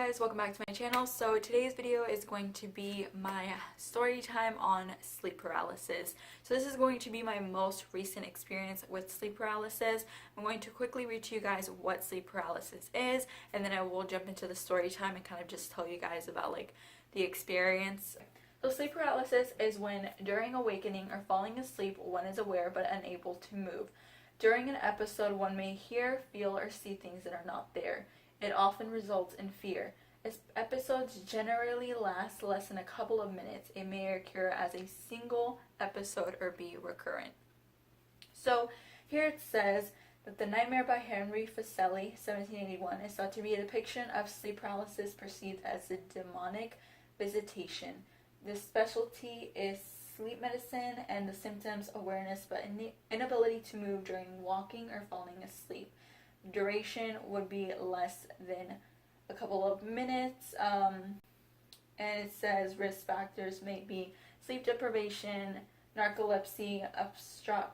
guys, welcome back to my channel. So today's video is going to be my story time on sleep paralysis. So this is going to be my most recent experience with sleep paralysis. I'm going to quickly read to you guys what sleep paralysis is, and then I will jump into the story time and kind of just tell you guys about like the experience. So sleep paralysis is when during awakening or falling asleep one is aware but unable to move. During an episode one may hear, feel, or see things that are not there. It often results in fear. As episodes generally last less than a couple of minutes, it may occur as a single episode or be recurrent. So here it says that The Nightmare by Henry Fuseli, 1781, is thought to be a depiction of sleep paralysis perceived as a demonic visitation. This specialty is sleep medicine and the symptoms awareness but inability to move during walking or falling asleep. Duration would be less than a couple of minutes, and it says risk factors may be sleep deprivation, narcolepsy,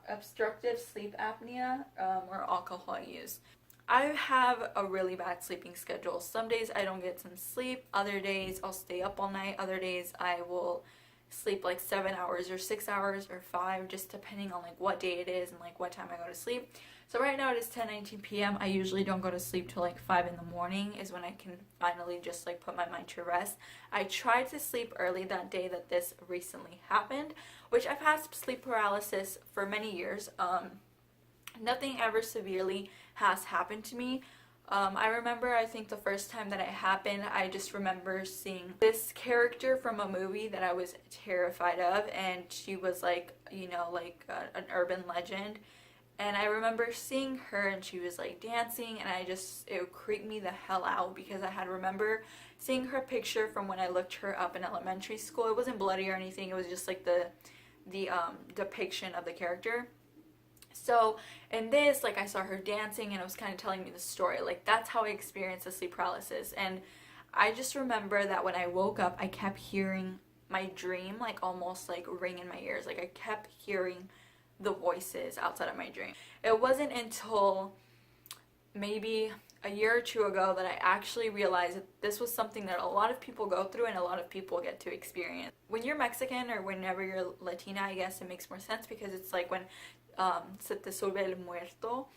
obstructive sleep apnea, or alcohol use. I have a really bad sleeping schedule. Some days I don't get some sleep, other days I'll stay up all night, other days I will sleep like 7 hours or 6 hours or 5, just depending on like what day it is and like what time I go to sleep. So right now it is 10:19 p.m. I usually don't go to sleep till like 5 in the morning is when I can finally just like put my mind to rest. I tried to sleep early that day that this recently happened, which I've had sleep paralysis for many years. Nothing ever severely has happened to me. I remember, I think the first time that it happened, I just remember seeing this character from a movie that I was terrified of, and she was like, you know, like an urban legend. And I remember seeing her and she was like dancing, and it creeped me the hell out because I had remember seeing her picture from when I looked her up in elementary school. It wasn't bloody or anything, it was just like the depiction of the character. So in this, like I saw her dancing and it was kind of telling me the story. Like that's how I experienced the sleep paralysis. And I just remember that when I woke up, I kept hearing my dream like almost like ring in my ears. Like I kept hearing the voices outside of my dream. It wasn't until maybe a year or two ago that I actually realized that this was something that a lot of people go through and a lot of people get to experience. When you're Mexican or whenever you're Latina, I guess it makes more sense because it's like when se te sube el muerto.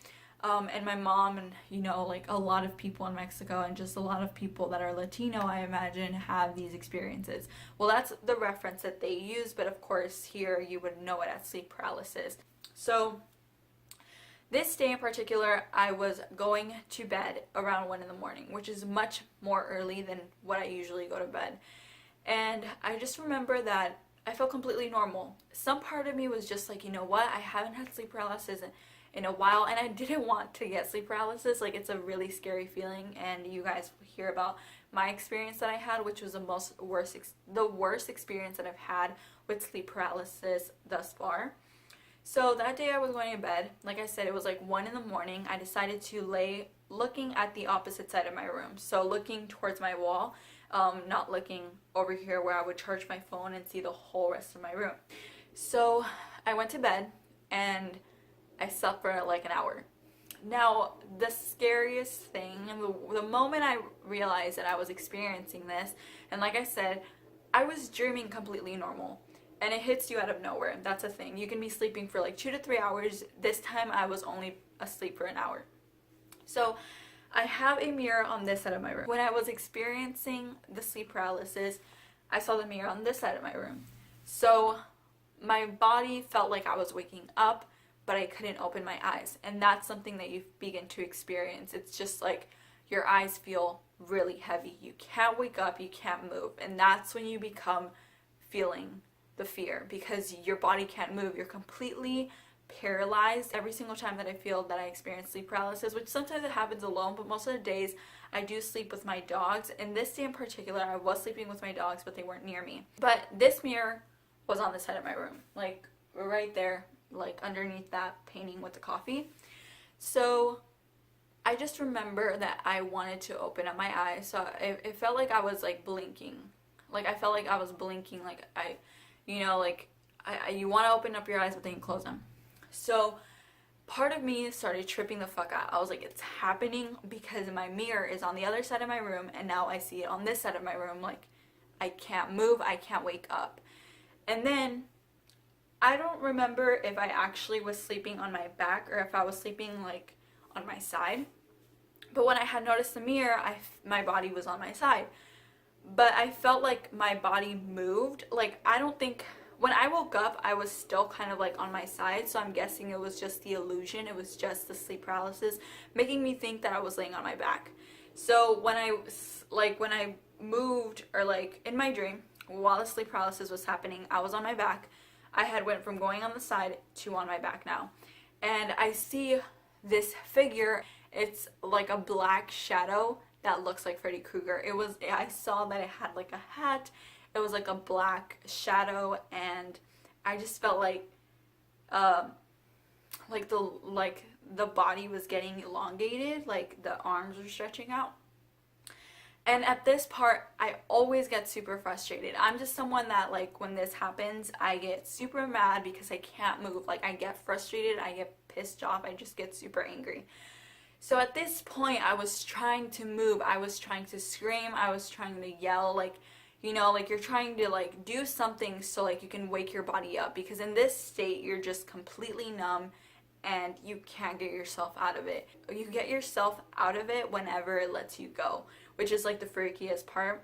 And my mom and, you know, like a lot of people in Mexico and just a lot of people that are Latino, I imagine, have these experiences. Well, that's the reference that they use, but of course here you would know it as sleep paralysis. So this day in particular, I was going to bed around 1 in the morning, which is much more early than what I usually go to bed. And I just remember that I felt completely normal. Some part of me was just like, you know what, I haven't had sleep paralysis in a while, and I didn't want to get sleep paralysis. Like it's a really scary feeling, and you guys hear about my experience that I had, which was the worst experience that I've had with sleep paralysis thus far. So that day I was going to bed. Like I said, it was like 1 in the morning. I decided to lay looking at the opposite side of my room, so looking towards my wall, not looking over here where I would charge my phone and see the whole rest of my room. So I went to bed and I slept for like an hour. Now, the scariest thing, the moment I realized that I was experiencing this, and like I said, I was dreaming completely normal. And it hits you out of nowhere. That's a thing. You can be sleeping for like 2 to 3 hours. This time I was only asleep for an hour. So I have a mirror on this side of my room. When I was experiencing the sleep paralysis, I saw the mirror on this side of my room. So my body felt like I was waking up, but I couldn't open my eyes. And that's something that you begin to experience. It's just like your eyes feel really heavy. You can't wake up, you can't move. And that's when you become feeling the fear because your body can't move. You're completely paralyzed. Every single time that I feel that I experience sleep paralysis, which sometimes it happens alone, but most of the days I do sleep with my dogs. And this day in particular, I was sleeping with my dogs, but they weren't near me. But this mirror was on the side of my room, like right there, like underneath that painting with the coffee. So I just remember that I wanted to open up my eyes. So it felt like I was like blinking. Like I felt like I was blinking, like you know, like you want to open up your eyes, but then you close them. So part of me started tripping the fuck out. I was like, it's happening because my mirror is on the other side of my room and now I see it on this side of my room. Like, I can't move, I can't wake up. And then I don't remember if I actually was sleeping on my back or if I was sleeping like on my side. But when I had noticed the mirror, my body was on my side. But I felt like my body moved. Like, I don't think, when I woke up, I was still kind of like on my side. So I'm guessing it was just the illusion. It was just the sleep paralysis making me think that I was laying on my back. So when I moved, or like in my dream, while the sleep paralysis was happening, I was on my back. I had went from going on the side to on my back now. And I see this figure. It's like a black shadow that looks like Freddy Krueger. I saw that it had like a hat. It was like a black shadow, and I just felt like the body was getting elongated, like the arms were stretching out. And at this part, I always get super frustrated. I'm just someone that, like, when this happens, I get super mad because I can't move. Like, I get frustrated, I get pissed off, I just get super angry. So at this point, I was trying to move, I was trying to scream, I was trying to yell, like, you know, like you're trying to like do something so like you can wake your body up, because in this state, you're just completely numb and you can't get yourself out of it. You get yourself out of it whenever it lets you go, which is like the freakiest part.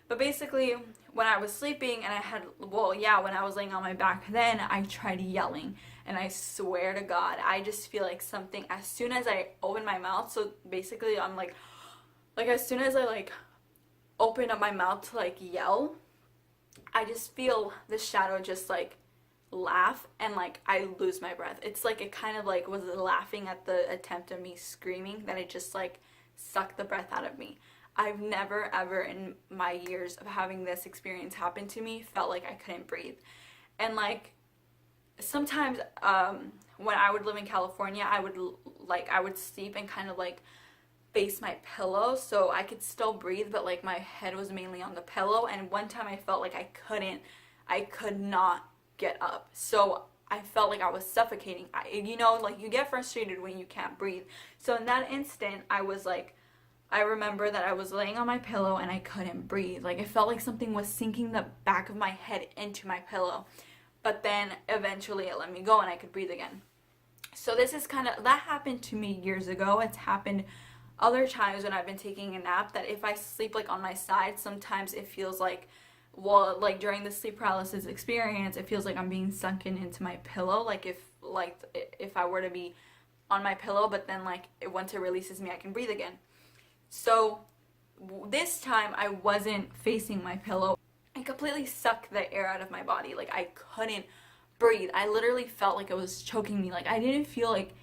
But basically, when I was sleeping and when I was laying on my back, then I tried yelling. And I swear to God, I just feel like something, as soon as I open my mouth, so basically I'm like as soon as I like open up my mouth to like yell, I just feel the shadow just like laugh, and like I lose my breath. It's like it kind of like was laughing at the attempt of me screaming, that it just like sucked the breath out of me. I've never ever in my years of having this experience happen to me felt like I couldn't breathe. And like sometimes when I would live in California, I would sleep and kind of like face my pillow so I could still breathe, but like my head was mainly on the pillow. And one time I felt like I could not get up. So I felt like I was suffocating. You know, like you get frustrated when you can't breathe. So in that instant, I remember that I was laying on my pillow and I couldn't breathe. Like it felt like something was sinking the back of my head into my pillow. But then eventually it let me go and I could breathe again. So this is that happened to me years ago. It's happened other times when I've been taking a nap, that if I sleep like on my side, sometimes it feels like, like during the sleep paralysis experience, it feels like I'm being sunken into my pillow. Like if I were to be on my pillow, but then like once it releases me, I can breathe again. So this time I wasn't facing my pillow. I completely sucked the air out of my body. Like I couldn't breathe. I literally felt like it was choking me. Like I didn't feel like,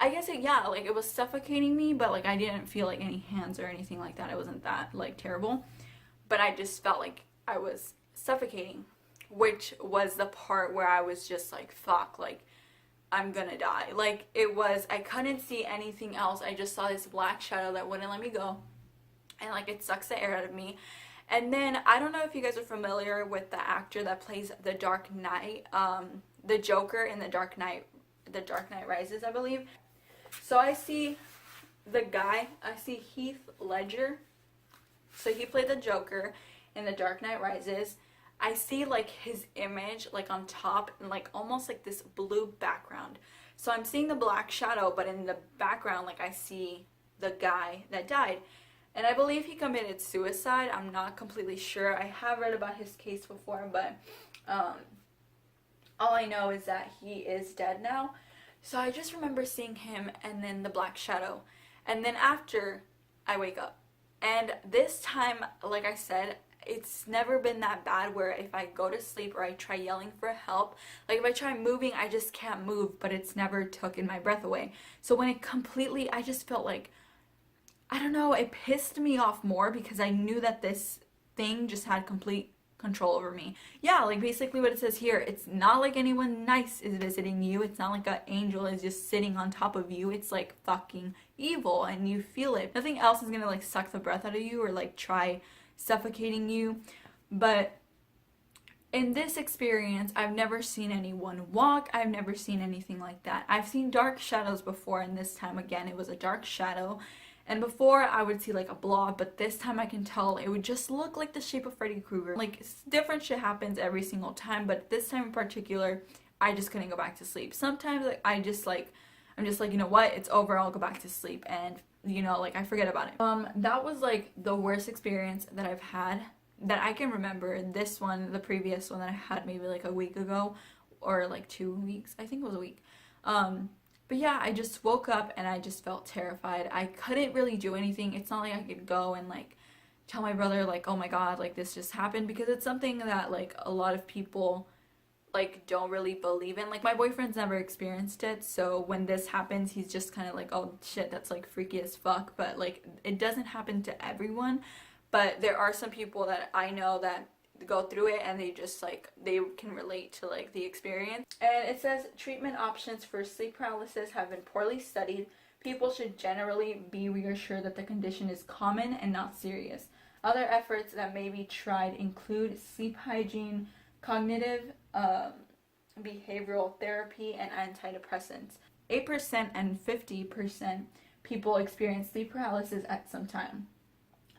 like it was suffocating me, but like I didn't feel like any hands or anything like that. It wasn't that like terrible, but I just felt like I was suffocating, which was the part where I was just like, fuck, like I'm gonna die. Like I couldn't see anything else. I just saw this black shadow that wouldn't let me go, and like it sucks the air out of me. And then I don't know if you guys are familiar with the actor that plays the Dark Knight, the Joker in the Dark Knight Rises, I believe. So I see Heath Ledger. So he played the Joker in the Dark Knight Rises. I see like his image like on top and like almost like this blue background. So I'm seeing the black shadow, but in the background like I see the guy that died. And I believe he committed suicide. I'm not completely sure. I have read about his case before, but all I know is that he is dead now. So I just remember seeing him and then the black shadow. And then after, I wake up. And this time, like I said, it's never been that bad where if I go to sleep or I try yelling for help, like if I try moving, I just can't move, but it's never taken my breath away. So when it completely, I just felt like, I don't know, it pissed me off more because I knew that this thing just had complete control over me. Yeah, like basically what it says here, it's not like anyone nice is visiting you. It's not like an angel is just sitting on top of you. It's like fucking evil and you feel it. Nothing else is gonna like suck the breath out of you or like try suffocating you. But In this experience, I've never seen anyone walk. I've never seen anything like that. I've seen dark shadows before, and this time again it was a dark shadow. And before I would see like a blob, but this time I can tell it would just look like the shape of Freddy Krueger. Like, different shit happens every single time, but this time in particular, I just couldn't go back to sleep. Sometimes like I'm just like, you know what, it's over, I'll go back to sleep, and you know, like I forget about it. That was like the worst experience that I've had that I can remember. This one, the previous one that I had maybe like a week ago, or like 2 weeks, I think it was a week. But yeah, I just woke up and I just felt terrified. I couldn't really do anything. It's not like I could go and like tell my brother like, oh my god, like this just happened, because it's something that like a lot of people like don't really believe in. Like, my boyfriend's never experienced it, so when this happens, he's just kind of like, oh shit, that's like freaky as fuck. But like, it doesn't happen to everyone, but there are some people that I know that go through it and they just like, they can relate to like the experience. And it says treatment options for sleep paralysis have been poorly studied. People should generally be reassured that the condition is common and not serious. Other efforts that may be tried include sleep hygiene, cognitive behavioral therapy, and antidepressants. 8% and 50% people experience sleep paralysis at some time.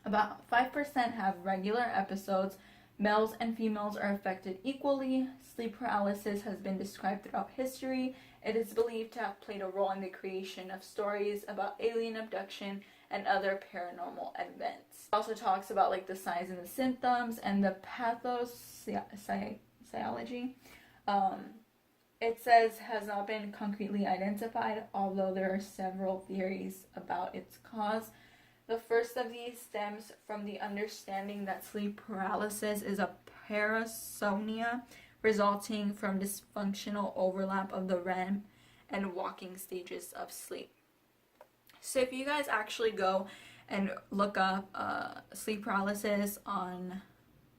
About 5% have regular episodes. Males and females are affected equally. Sleep paralysis has been described throughout history. It is believed to have played a role in the creation of stories about alien abduction and other paranormal events. It also talks about like the signs and the symptoms and the pathophysiology. It says has not been concretely identified, although there are several theories about its cause. The first of these stems from the understanding that sleep paralysis is a parasomnia resulting from dysfunctional overlap of the REM and walking stages of sleep. So if you guys actually go and look up sleep paralysis on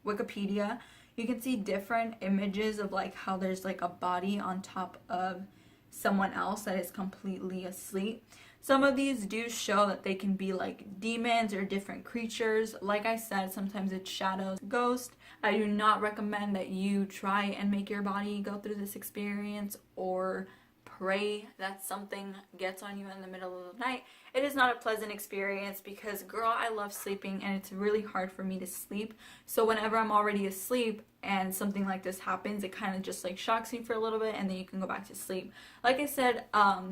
Wikipedia, you can see different images of like how there's like a body on top of someone else that is completely asleep. Some of these do show that they can be like demons or different creatures. Like I said, sometimes it's shadows, ghosts. I do not recommend that you try and make your body go through this experience or pray that something gets on you in the middle of the night. It is not a pleasant experience because, girl, I love sleeping and it's really hard for me to sleep. So whenever I'm already asleep and something like this happens, it kind of just like shocks me for a little bit and then you can go back to sleep. Like I said,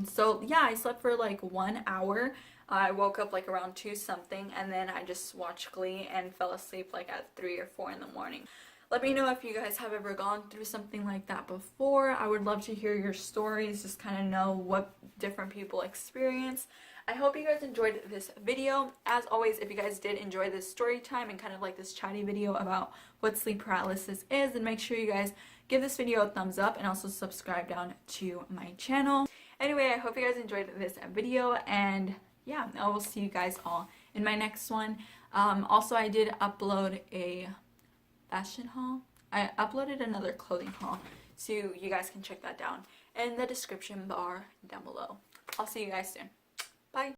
so yeah, I slept for like 1 hour. I woke up like around 2 something, and then I just watched Glee and fell asleep like at 3 or 4 in the morning. Let me know if you guys have ever gone through something like that before. I would love to hear your stories, just kind of know what different people experience. I hope you guys enjoyed this video. As always, if you guys did enjoy this story time and kind of like this chatty video about what sleep paralysis is, then make sure you guys give this video a thumbs up and also subscribe down to my channel. Anyway, I hope you guys enjoyed this video, and yeah, I will see you guys all in my next one. Also, I did upload a fashion haul. I uploaded another clothing haul, so you guys can check that down in the description bar down below. I'll see you guys soon. Bye.